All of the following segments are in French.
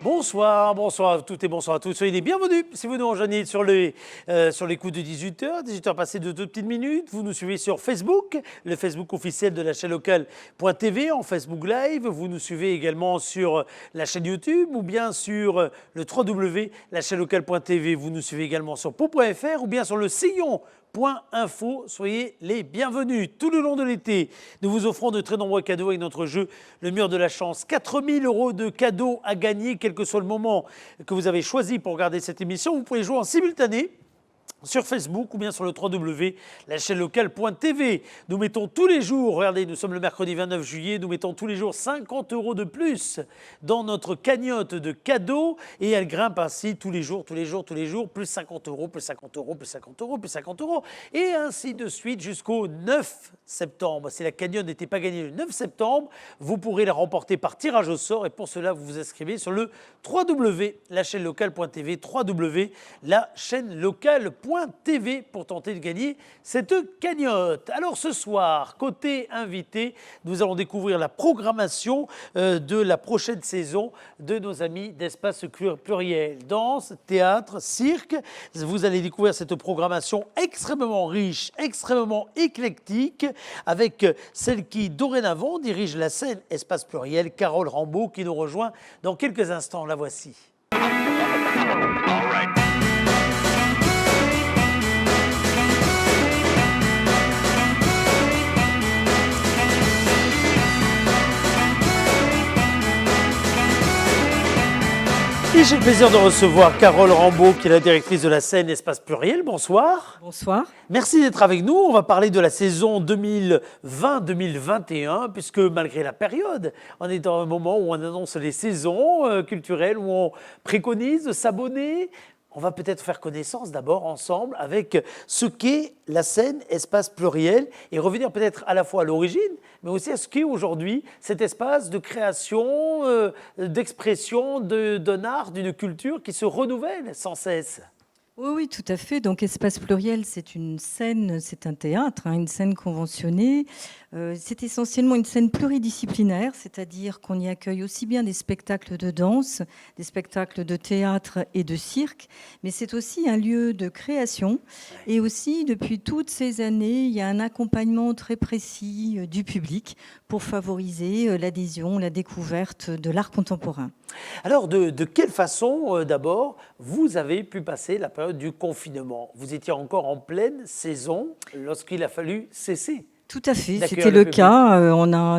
Bonsoir, bonsoir à toutes et bonsoir à tous. Soyez les bienvenus si vous nous rejoignez sur les coups de 18h, 18h passées de 2 petites minutes. Vous nous suivez sur Facebook, le Facebook officiel de la chaîne locale.tv en Facebook Live. Vous nous suivez également sur la chaîne YouTube ou bien sur le www.lachaînelocale.tv. Vous nous suivez également sur po.fr ou bien sur le sillon.info. Soyez les bienvenus. Tout le long de l'été, nous vous offrons de très nombreux cadeaux avec notre jeu Le Mur de la Chance. 4 000 € de cadeaux à gagner, quel que soit le moment que vous avez choisi pour regarder cette émission. Vous pouvez jouer en simultané sur Facebook ou bien sur le www.lachaînelocale.tv. Nous mettons tous les jours, regardez, nous sommes le mercredi 29 juillet, nous mettons tous les jours 50 € de plus dans notre cagnotte de cadeaux et elle grimpe ainsi tous les jours, plus 50 €, plus 50 €, plus 50 €, plus 50 € et ainsi de suite jusqu'au 9 septembre. Si la cagnotte n'était pas gagnée le 9 septembre, vous pourrez la remporter par tirage au sort et pour cela, vous vous inscrivez sur le www.lachaînelocale.tv, www.lachaînelocale.tv pour tenter de gagner cette cagnotte. Alors ce soir, côté invité, nous allons découvrir la programmation de la prochaine saison de nos amis d'Espace Pluriel. Danse, théâtre, cirque. Vous allez découvrir cette programmation extrêmement riche, extrêmement éclectique, avec celle qui dorénavant dirige la scène Espace Pluriel, Carole Rambaud, qui nous rejoint dans quelques instants. La voici. Et j'ai le plaisir de recevoir Carole Rambaud, qui est la directrice de la scène Espace Pluriel. Bonsoir. Bonsoir. Merci d'être avec nous. On va parler de la saison 2020-2021, puisque malgré la période, on est dans un moment où on annonce les saisons culturelles, où on préconise de s'abonner. On va peut-être faire connaissance d'abord ensemble avec ce qu'est la scène Espace Pluriel et revenir peut-être à la fois à l'origine, mais aussi à ce qu'est aujourd'hui cet espace de création, d'expression, d'un art, d'une culture qui se renouvelle sans cesse. Oui, tout à fait. Donc, Espace Pluriel, c'est une scène, c'est un théâtre, une scène conventionnée. C'est essentiellement une scène pluridisciplinaire, c'est-à-dire qu'on y accueille aussi bien des spectacles de danse, des spectacles de théâtre et de cirque, mais c'est aussi un lieu de création. Et aussi, depuis toutes ces années, il y a un accompagnement très précis du public pour favoriser l'adhésion, la découverte de l'art contemporain. Alors, de quelle façon, d'abord, vous avez pu passer la période du confinement? Vous étiez encore en pleine saison lorsqu'il a fallu cesser. Tout à fait, c'était le cas.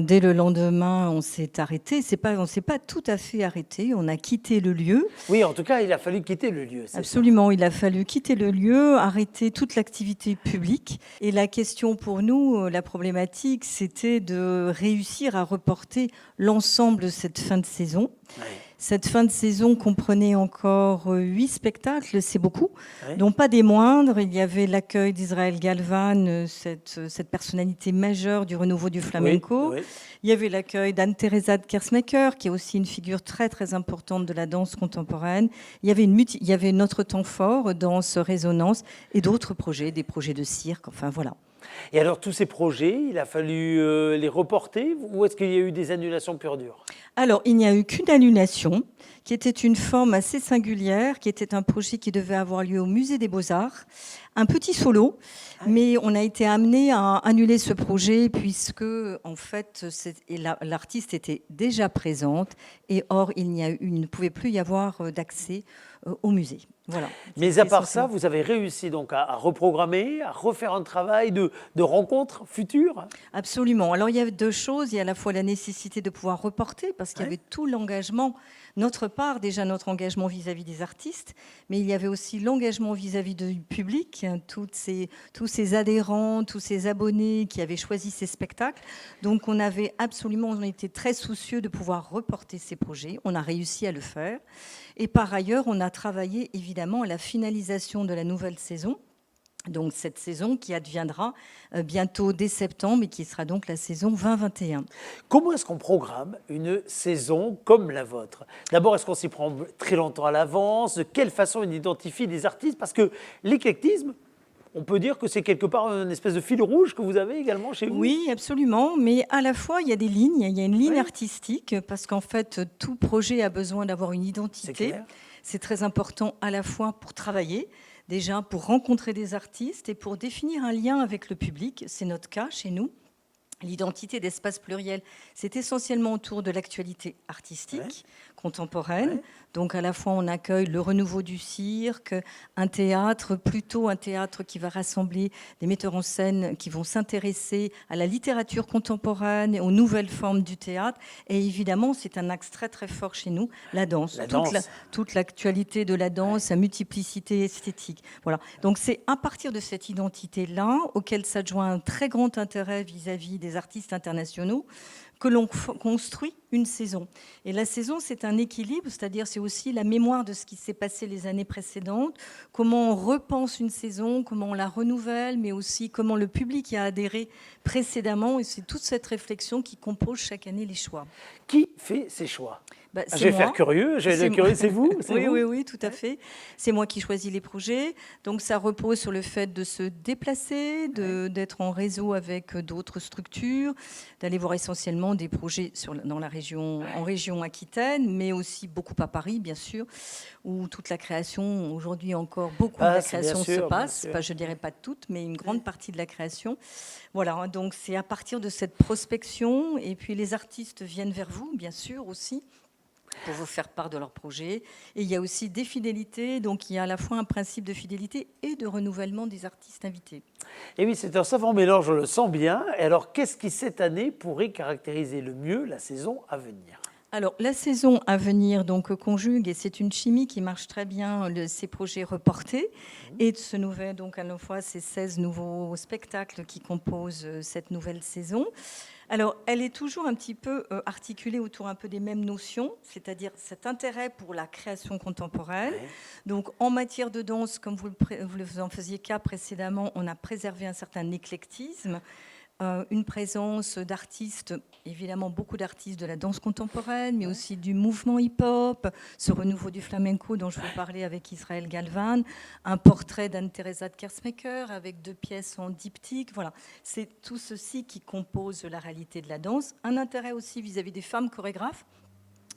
Dès le lendemain, on s'est arrêté. On ne s'est pas tout à fait arrêté. On a quitté le lieu. Oui, en tout cas, il a fallu quitter le lieu. Absolument, il a fallu quitter le lieu, arrêter toute l'activité publique. Et la question pour nous, la problématique, c'était de réussir à reporter l'ensemble de cette fin de saison. Oui. Cette fin de saison comprenait encore 8 spectacles, c'est beaucoup, oui. Donc pas des moindres. Il y avait l'accueil d'Israël Galvan, cette personnalité majeure du renouveau du flamenco. Oui, oui. Il y avait l'accueil d'Anne-Theresa de Kersmaker, qui est aussi une figure très très importante de la danse contemporaine. Il y avait notre temps fort, danse, résonance, et d'autres projets, des projets de cirque, enfin voilà. Et alors, tous ces projets, il a fallu les reporter ou est-ce qu'il y a eu des annulations pure dure? Alors, il n'y a eu qu'une annulation, qui était une forme assez singulière, qui était un projet qui devait avoir lieu au Musée des Beaux-Arts. Un petit solo, mais on a été amené à annuler ce projet puisque, en fait, l'artiste était déjà présente et or, il ne pouvait plus y avoir d'accès au musée. Voilà. Mais à part ça, vous avez réussi donc à reprogrammer, à refaire un travail de rencontres futures? Absolument. Alors, il y a deux choses. Il y a à la fois la nécessité de pouvoir reporter parce qu'il y avait tout l'engagement, notre part, déjà notre engagement vis-à-vis des artistes, mais il y avait aussi l'engagement vis-à-vis du public, tous ces adhérents, tous ces abonnés qui avaient choisi ces spectacles. Donc, on était très soucieux de pouvoir reporter ces projets. On a réussi à le faire. Et par ailleurs, on a travaillé évidemment à la finalisation de la nouvelle saison. Donc cette saison qui adviendra bientôt dès septembre et qui sera donc la saison 2021. Comment est-ce qu'on programme une saison comme la vôtre? D'abord, est-ce qu'on s'y prend très longtemps à l'avance? De quelle façon on identifie des artistes? Parce que l'éclectisme, on peut dire que c'est quelque part une espèce de fil rouge que vous avez également chez vous. Oui, absolument. Mais à la fois, il y a des lignes. Il y a une ligne artistique parce qu'en fait, tout projet a besoin d'avoir une identité. C'est très important à la fois pour travailler, déjà pour rencontrer des artistes et pour définir un lien avec le public. C'est notre cas chez nous. L'identité d'espace pluriel, c'est essentiellement autour de l'actualité artistique contemporaine. Donc à la fois on accueille le renouveau du cirque, un théâtre, plutôt un théâtre qui va rassembler des metteurs en scène qui vont s'intéresser à la littérature contemporaine, aux nouvelles formes du théâtre. Et évidemment, c'est un axe très très fort chez nous, la danse. Toute l'actualité de la danse, sa multiplicité esthétique. Voilà. Donc c'est à partir de cette identité-là, auquel s'adjoint un très grand intérêt vis-à-vis des artistes internationaux, que l'on construit une saison. Et la saison, c'est un équilibre, c'est-à-dire c'est aussi la mémoire de ce qui s'est passé les années précédentes, comment on repense une saison, comment on la renouvelle, mais aussi comment le public y a adhéré précédemment. Et c'est toute cette réflexion qui compose chaque année les choix. Qui fait ces choix? Je vais faire curieux, c'est vous? Oui, tout à fait. C'est moi qui choisis les projets. Donc ça repose sur le fait de se déplacer, d'être en réseau avec d'autres structures, d'aller voir essentiellement des projets dans la région, en région Aquitaine, mais aussi beaucoup à Paris, bien sûr, où toute la création, aujourd'hui encore, beaucoup de la création se passe. Je ne dirais pas toute, mais une grande partie de la création. Voilà, donc c'est à partir de cette prospection, et puis les artistes viennent vers vous, bien sûr, aussi, pour vous faire part de leur projet. Et il y a aussi des fidélités, donc il y a à la fois un principe de fidélité et de renouvellement des artistes invités. Et oui, c'est un savant mélange, je le sens bien. Et alors, qu'est-ce qui, cette année, pourrait caractériser le mieux la saison à venir ? Alors, la saison à venir donc conjugue, et c'est une chimie qui marche très bien, ces projets reportés, et de ce nouvel, donc à la fois ces 16 nouveaux spectacles qui composent cette nouvelle saison. Alors, elle est toujours un petit peu articulée autour un peu des mêmes notions, c'est-à-dire cet intérêt pour la création contemporaine. Donc, en matière de danse, comme vous en faisiez cas précédemment, on a préservé un certain éclectisme, une présence d'artistes, évidemment beaucoup d'artistes de la danse contemporaine, mais aussi du mouvement hip-hop, ce renouveau du flamenco dont je vous parlais avec Israël Galvan, un portrait d'Anne-Theresa de Kersmaker avec 2 pièces en diptyque. Voilà, c'est tout ceci qui compose la réalité de la danse. Un intérêt aussi vis-à-vis des femmes chorégraphes.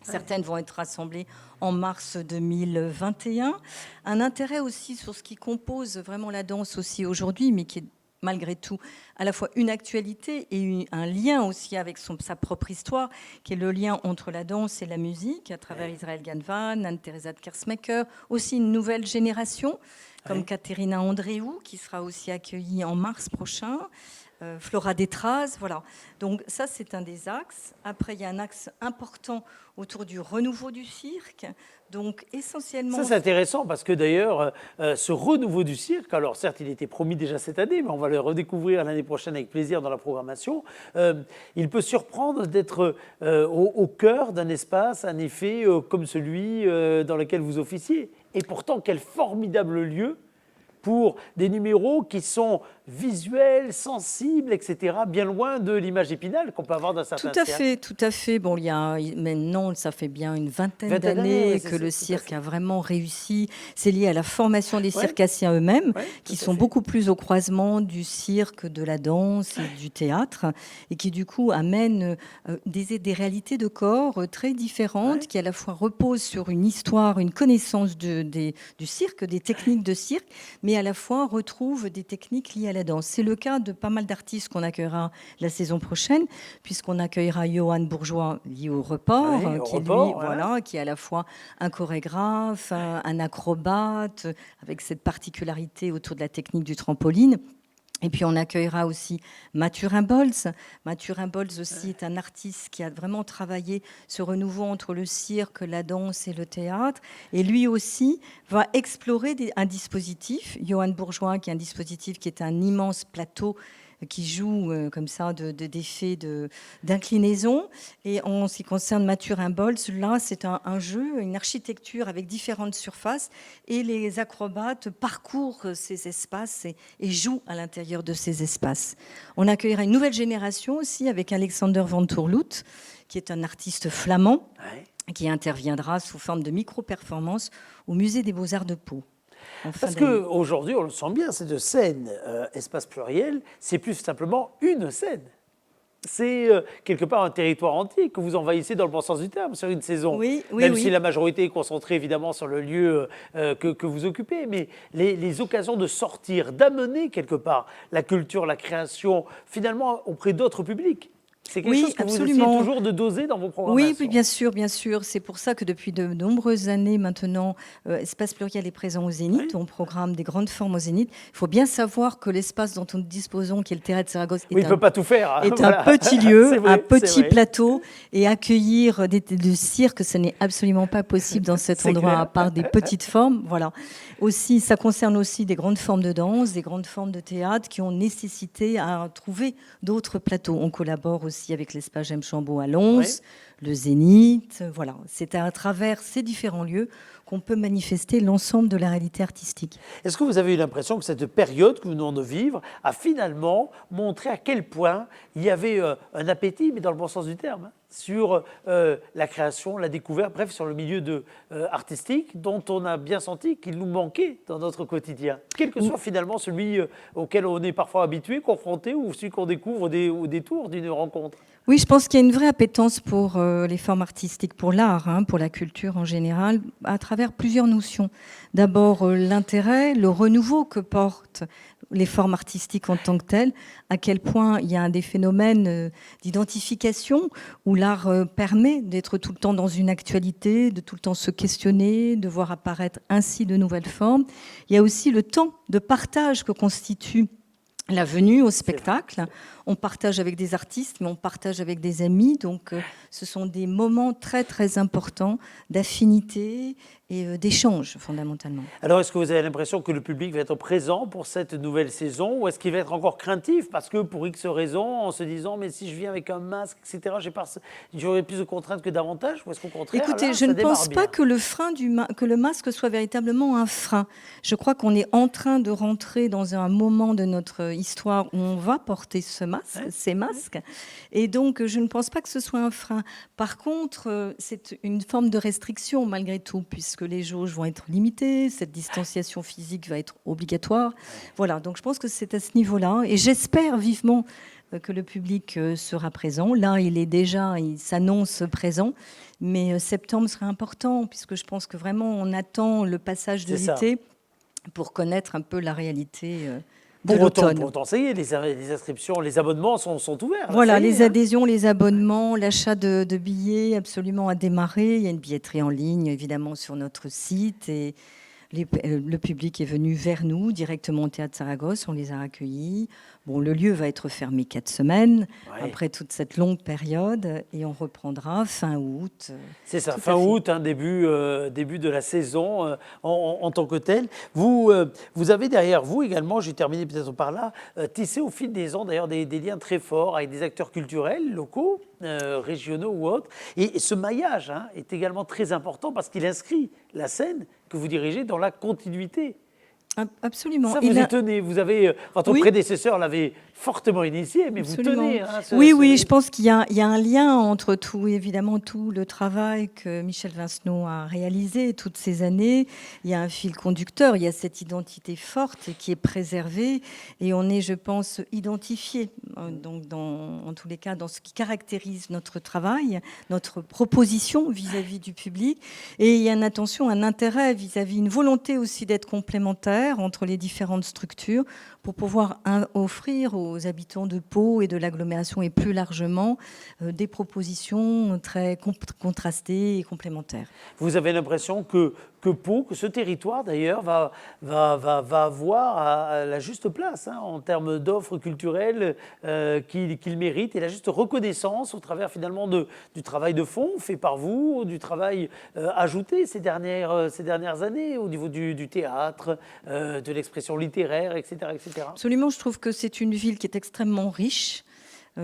Certaines vont être rassemblées en mars 2021. Un intérêt aussi sur ce qui compose vraiment la danse aussi aujourd'hui, mais qui est malgré tout à la fois une actualité et un lien aussi avec sa propre histoire, qui est le lien entre la danse et la musique, à travers Israël Galvan, Anne-Theresa de Kersmaker, aussi une nouvelle génération, comme Katerina Andréou, qui sera aussi accueillie en mars prochain, Flora Détraz, voilà. Donc ça, c'est un des axes. Après, il y a un axe important autour du renouveau du cirque. Donc essentiellement... Ça, c'est intéressant parce que d'ailleurs, ce renouveau du cirque, alors certes, il était promis déjà cette année, mais on va le redécouvrir l'année prochaine avec plaisir dans la programmation. Il peut surprendre d'être au cœur d'un espace, un effet comme celui dans lequel vous officiez. Et pourtant, quel formidable lieu pour des numéros qui sont visuels, sensibles, etc., bien loin de l'image épinale qu'on peut avoir dans certains cirques. Tout à fait. Bon, il y a maintenant, ça fait bien une vingtaine d'années que le cirque a vraiment réussi. C'est lié à la formation des circassiens eux-mêmes, qui sont beaucoup plus au croisement du cirque, de la danse et du théâtre, et qui du coup amènent des réalités de corps très différentes, qui à la fois reposent sur une histoire, une connaissance du cirque, des techniques de cirque, mais à la fois retrouvent des techniques liées à la danse. C'est le cas de pas mal d'artistes qu'on accueillera la saison prochaine, puisqu'on accueillera Johan Bourgeois lié au report, qui est à la fois un chorégraphe, un acrobate, avec cette particularité autour de la technique du trampoline. Et puis on accueillera aussi Mathurin Bolz. Mathurin Bolz aussi est un artiste qui a vraiment travaillé ce renouveau entre le cirque, la danse et le théâtre. Et lui aussi va explorer un dispositif, Johan Bourgeois, qui est un dispositif qui est un immense plateau qui joue comme ça d'effets d'inclinaison. Et en ce qui concerne Mathurin Bolz, là, c'est un jeu, une architecture avec différentes surfaces. Et les acrobates parcourent ces espaces et jouent à l'intérieur de ces espaces. On accueillera une nouvelle génération aussi avec Alexander Van Tourlout, qui est un artiste flamand, qui interviendra sous forme de micro-performance au Musée des Beaux-Arts de Pau. en fin Parce d'année. qu'aujourd'hui, on le sent bien, cette scène espace pluriel, c'est plus simplement une scène. C'est quelque part un territoire entier que vous envahissez dans le bon sens du terme sur une saison. Oui, oui, Même si oui. la majorité est concentrée évidemment sur le lieu que vous occupez. Mais les occasions de sortir, d'amener quelque part la culture, la création, finalement auprès d'autres publics. C'est quelque Oui, chose que vous essayez absolument. toujours de doser dans vos Oui, programmations. oui, bien sûr, bien sûr. C'est pour ça que depuis de nombreuses années maintenant, Espace Pluriel est présent au Zénith. Oui. On programme des grandes formes au Zénith. Il faut bien savoir que l'espace dont nous disposons, qui est le Théâtre Saragosse, Oui, il ne peut pas tout faire. Hein, est voilà. un petit lieu, C'est vrai, un c'est petit vrai. plateau, et accueillir du cirque, ce n'est absolument pas possible dans cet C'est endroit, clair. à part des petites formes. Voilà. Aussi, ça concerne aussi des grandes formes de danse, des grandes formes de théâtre qui ont nécessité à trouver d'autres plateaux. On collabore aussi avec l'espace James Chambaud à Lons, Oui. le Zénith. Voilà. C'est à travers ces différents lieux qu'on peut manifester l'ensemble de la réalité artistique. Est-ce que vous avez eu l'impression que cette période que nous venons de vivre a finalement montré à quel point il y avait un appétit, mais dans le bon sens du terme, hein, sur la création, la découverte, bref, sur le milieu artistique dont on a bien senti qu'il nous manquait dans notre quotidien, quel que soit finalement celui auquel on est parfois habitué, confronté, ou celui qu'on découvre au détour d'une rencontre. Oui, je pense qu'il y a une vraie appétence pour les formes artistiques, pour l'art, hein, pour la culture en général, à travers plusieurs notions. D'abord, l'intérêt, le renouveau que portent les formes artistiques en tant que telles, à quel point il y a des phénomènes d'identification où l'art permet d'être tout le temps dans une actualité, de tout le temps se questionner, de voir apparaître ainsi de nouvelles formes. Il y a aussi le temps de partage que constitue la venue au spectacle. On partage avec des artistes, mais on partage avec des amis. Donc, ce sont des moments très, très importants d'affinité et d'échange, fondamentalement. Alors, est-ce que vous avez l'impression que le public va être présent pour cette nouvelle saison, ou est-ce qu'il va être encore craintif parce que pour X raisons, en se disant mais si je viens avec un masque, etc., j'aurai plus de contraintes que d'avantages, ou est-ce qu'au contraire, Écoutez, là, je ça ne démarre pense bien pas que le masque soit véritablement un frein. Je crois qu'on est en train de rentrer dans un moment de notre histoire où on va porter ces masques. Et donc, je ne pense pas que ce soit un frein. Par contre, c'est une forme de restriction malgré tout, puisque les jauges vont être limitées, cette distanciation physique va être obligatoire. Voilà, donc je pense que c'est à ce niveau-là. Et j'espère vivement que le public sera présent. Là, il s'annonce présent. Mais septembre serait important, puisque je pense que vraiment, on attend le passage de l'été pour connaître un peu la réalité de l'automne. Pour autant, ça y est, les inscriptions, les abonnements sont ouverts. Là, voilà, les adhésions, les abonnements, l'achat de billets absolument à démarrer. Il y a une billetterie en ligne, évidemment, sur notre site. Et le public est venu vers nous, directement au Théâtre Saragosse. On les a accueillis. Bon, le lieu va être fermé 4 semaines, après toute cette longue période, et on reprendra fin août. C'est ça, fin août, hein, début de la saison en tant que tel. Vous avez derrière vous également, j'ai terminé peut-être par là, tissé au fil des ans d'ailleurs des liens très forts avec des acteurs culturels locaux, régionaux ou autres. Et ce maillage est également très important parce qu'il inscrit la scène que vous dirigez dans la continuité. Absolument. Ça, vous y tenez. Vous avez, votre prédécesseur l'avait fortement initié, mais absolument. Vous tenez. Oui, je pense qu'il y a un lien entre tout, évidemment, tout le travail que Michel Vincenot a réalisé toutes ces années. Il y a un fil conducteur, il y a cette identité forte qui est préservée, et on est, je pense, identifié, donc en tous les cas, dans ce qui caractérise notre travail, notre proposition vis-à-vis du public. Et il y a une attention, un intérêt vis-à-vis, une volonté aussi d'être complémentaire entre les différentes structures pour pouvoir offrir aux habitants de Pau et de l'agglomération et plus largement des propositions très contrastées et complémentaires. Vous avez l'impression que Pau, que ce territoire d'ailleurs va avoir à la juste place en termes d'offres culturelles qu'il mérite, et la juste reconnaissance au travers finalement du travail de fond fait par vous, du travail ajouté ces dernières années au niveau du théâtre, de l'expression littéraire, etc., etc. Absolument, je trouve que c'est une ville qui est extrêmement riche,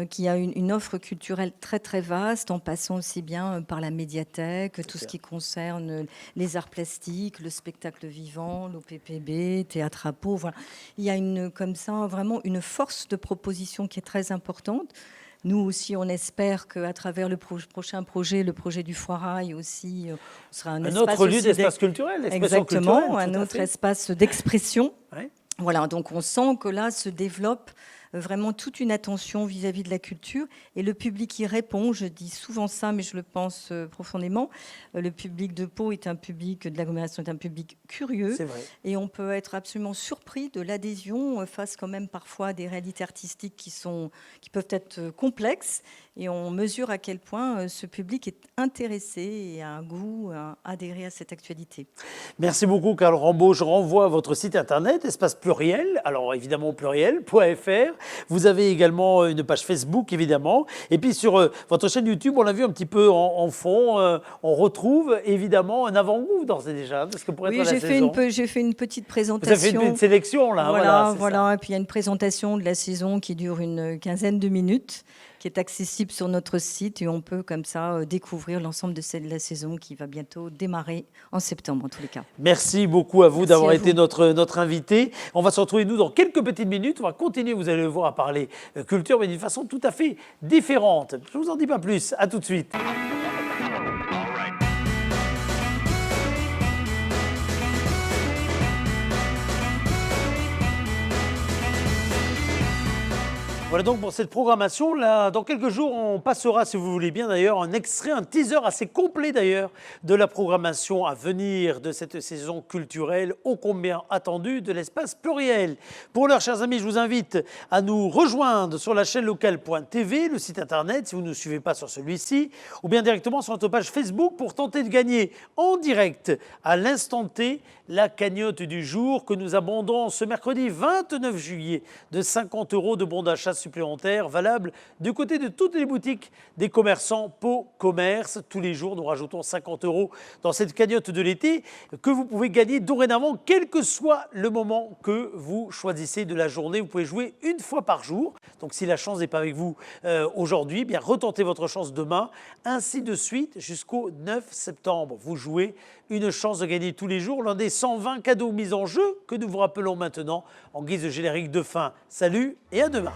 qui a une offre culturelle très très vaste, en passant aussi bien par la médiathèque, tout ce qui concerne les arts plastiques, le spectacle vivant, l'OPPB, Théâtre à Pau. Voilà. Il y a comme ça vraiment une force de proposition qui est très importante. Nous aussi, on espère qu'à travers le prochain projet, le projet du Foirail aussi, sera un espace autre lieu aussi d'espace culturel, exactement, un autre espace d'expression. Ouais. Voilà, donc on sent que là se développe vraiment toute une attention vis-à-vis de la culture et le public y répond. Je dis souvent ça, mais je le pense profondément. Le public de Pau est un public, de l'agglomération est un public curieux. C'est vrai. Et on peut être absolument surpris de l'adhésion face quand même parfois à des réalités artistiques qui peuvent être complexes. Et on mesure à quel point ce public est intéressé et a un goût à adhérer à cette actualité. Merci beaucoup, Carole Rambaud. Je renvoie à votre site internet, espace pluriel, alors évidemment pluriel.fr. Vous avez également une page Facebook, évidemment. Et puis sur votre chaîne YouTube, on l'a vu un petit peu en fond, on retrouve évidemment un avant-goût d'ores et déjà, parce que pour être à la saison. J'ai fait une petite présentation. Vous avez fait une sélection, là. Voilà. Et puis il y a une présentation de la saison qui dure une quinzaine de minutes, qui est accessible sur notre site et on peut comme ça découvrir l'ensemble de la saison qui va bientôt démarrer en septembre en tous les cas. Merci beaucoup à vous d'avoir été notre invité. On va se retrouver nous dans quelques petites minutes. On va continuer, vous allez le voir, à parler culture, mais d'une façon tout à fait différente. Je ne vous en dis pas plus. À tout de suite. Voilà donc pour cette programmation. Là, dans quelques jours, on passera, si vous voulez bien d'ailleurs, un extrait, un teaser assez complet d'ailleurs de la programmation à venir de cette saison culturelle ô combien attendue de l'espace pluriel. Pour l'heure, chers amis, je vous invite à nous rejoindre sur la chaîne locale.tv, le site internet, si vous ne nous suivez pas sur celui-ci, ou bien directement sur notre page Facebook pour tenter de gagner en direct à l'instant T la cagnotte du jour que nous abondons ce mercredi 29 juillet de 50 € de bons d'achat supplémentaires valables du côté de toutes les boutiques des commerçants Pau Commerce. Tous les jours, nous rajoutons 50 € dans cette cagnotte de l'été que vous pouvez gagner dorénavant, quel que soit le moment que vous choisissez de la journée. Vous pouvez jouer une fois par jour. Donc si la chance n'est pas avec vous aujourd'hui, eh bien retentez votre chance demain. Ainsi de suite jusqu'au 9 septembre. Vous jouez une chance de gagner tous les jours l'un des 120 cadeaux mis en jeu que nous vous rappelons maintenant en guise de générique de fin. Salut et à demain.